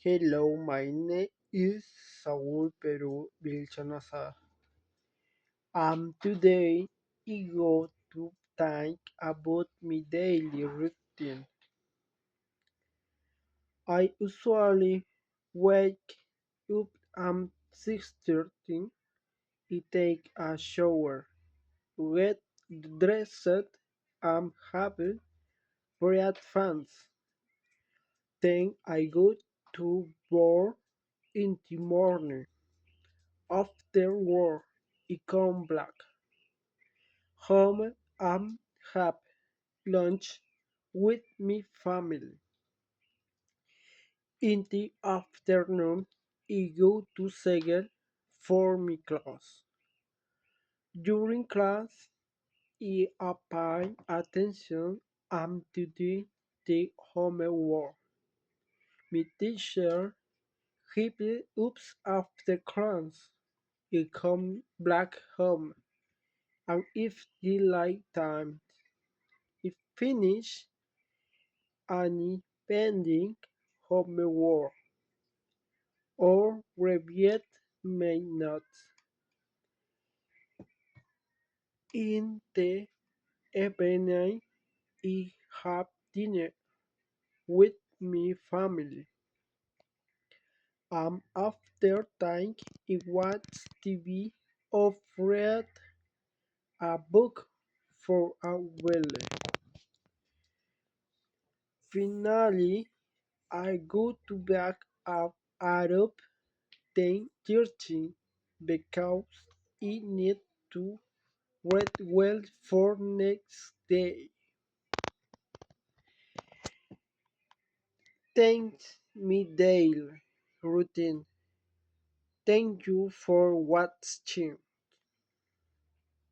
Hello, my name is Saul Peru Vilchanazar. Today I go to think about my daily routine. I usually wake up at 6:30. I take a shower, get dressed, and have breakfast. Then I go to work in the morning. After work, I come back home and have lunch with my family. In the afternoon, I go to Segel for my class. During class, I pay attention to the homework. My teacher helps us after class. I come back home, and if the light time is finished, any pending homework or reviewed may not. In the evening, I have dinner with my family. After that, I watch TV or read a book for a while. Finally, I go to bed at around 10:30 because I need to read well for next day. Thanks me daily routine. Thank you for watching.